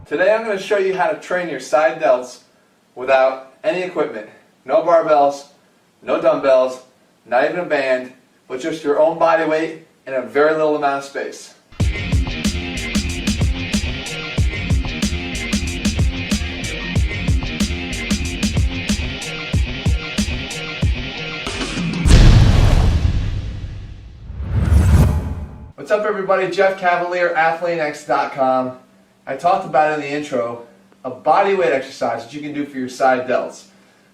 Today I'm going to show you how to train your side delts without any equipment. No barbells, no dumbbells, not even a band, but just your own body weight in a very little amount of space. What's up everybody, Jeff Cavalier, AthleanX.com. I talked about in the intro a bodyweight exercise that you can do for your side delts.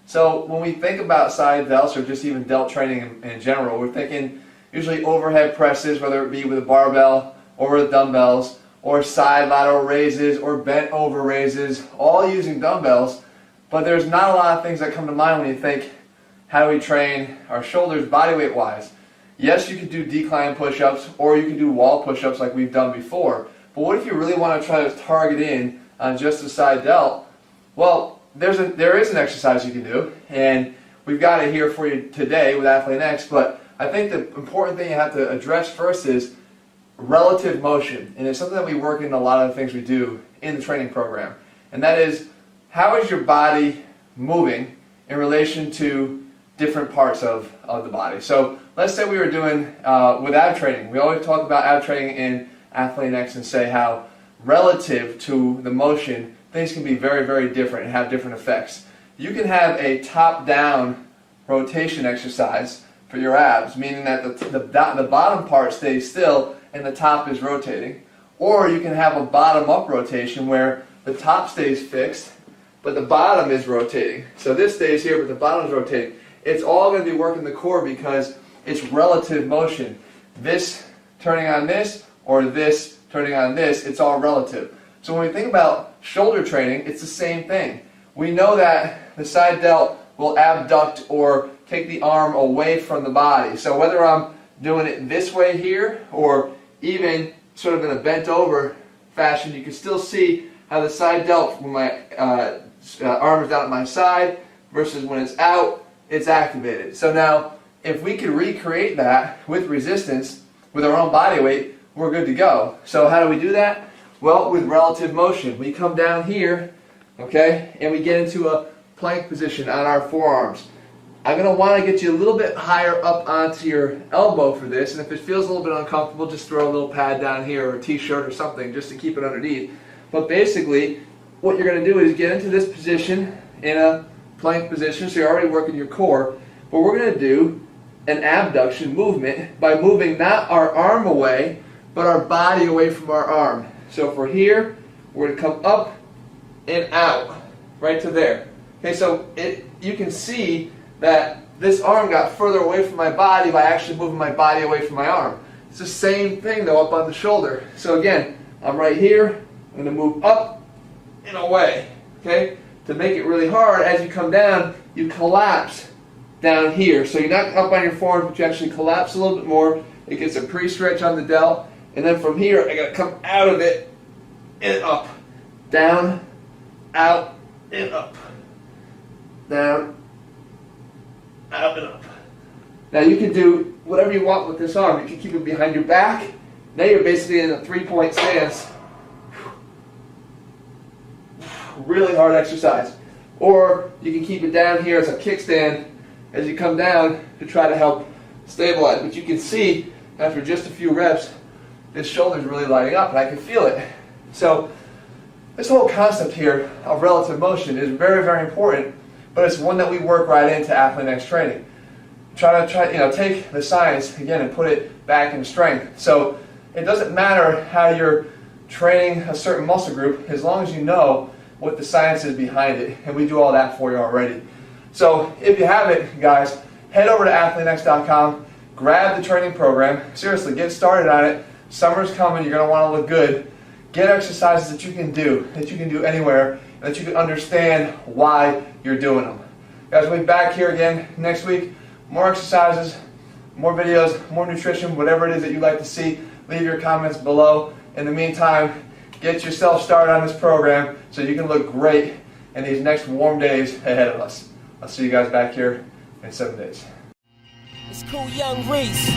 So when we think about side delts or just even delt training in general, we're thinking usually overhead presses, whether it be with a barbell or with dumbbells, or side lateral raises or bent over raises, all using dumbbells. But there's not a lot of things that come to mind when you think, how do we train our shoulders bodyweight wise? Yes, you could do decline push-ups or you can do wall push-ups like we've done before. But what if you really want to try to target in on just the side delt? Well, there is an exercise you can do, and we've got it here for you today with AthleanX. But I think the important thing you have to address first is relative motion, and it's something that we work in a lot of the things we do in the training program. And that is, how is your body moving in relation to different parts of the body? So let's say we were doing with ab training. We always talk about ab training in AthleanX and say how relative to the motion things can be very, very different and have different effects. You can have a top-down rotation exercise for your abs, meaning that the bottom part stays still and the top is rotating. Or you can have a bottom-up rotation where the top stays fixed but the bottom is rotating. So this stays here but the bottom is rotating. It's all going to be working the core because it's relative motion. This turning on this or this turning on this, it's all relative. So when we think about shoulder training, it's the same thing. We know that the side delt will abduct or take the arm away from the body. So whether I'm doing it this way here or even sort of in a bent over fashion, you can still see how the side delt when my arm is down at my side versus when it's out, it's activated. So now if we could recreate that with resistance, with our own body weight, we're good to go. So how do we do that? Well, with relative motion. We come down here, okay, and we get into a plank position on our forearms. I'm going to want to get you a little bit higher up onto your elbow for this, and if it feels a little bit uncomfortable, just throw a little pad down here or a t-shirt or something just to keep it underneath. But basically, what you're going to do is get into this position in a plank position, so you're already working your core, but we're going to do an abduction movement by moving not our arm away, but our body away from our arm. So if we're here, we're going to come up and out, right to there. Okay, so you can see that this arm got further away from my body by actually moving my body away from my arm. It's the same thing though up on the shoulder. So again, I'm right here, I'm going to move up and away. Okay, to make it really hard, as you come down, you collapse down here. So you're not up on your forearm, but you actually collapse a little bit more. It gets a pre-stretch on the delt. And then from here, I got to come out of it and up. Down, out, and up. Down, out, and up. Now you can do whatever you want with this arm. You can keep it behind your back. Now you're basically in a three-point stance. Really hard exercise. Or you can keep it down here as a kickstand as you come down to try to help stabilize. But you can see after just a few reps, this shoulder's really lighting up and I can feel it. So this whole concept here of relative motion is very, very important, but it's one that we work right into AthleanX training. Take the science again and put it back into strength. So it doesn't matter how you're training a certain muscle group as long as you know what the science is behind it, and we do all that for you already. So if you haven't, guys, head over to AthleanX.com, grab the training program. Seriously, get started on it. Summer's coming, you're going to want to look good. Get exercises that you can do anywhere, and that you can understand why you're doing them. Guys, we'll be back here again next week. More exercises, more videos, more nutrition, whatever it is that you'd like to see. Leave your comments below. In the meantime, get yourself started on this program so you can look great in these next warm days ahead of us. I'll see you guys back here in 7 days. It's cool, young Reese.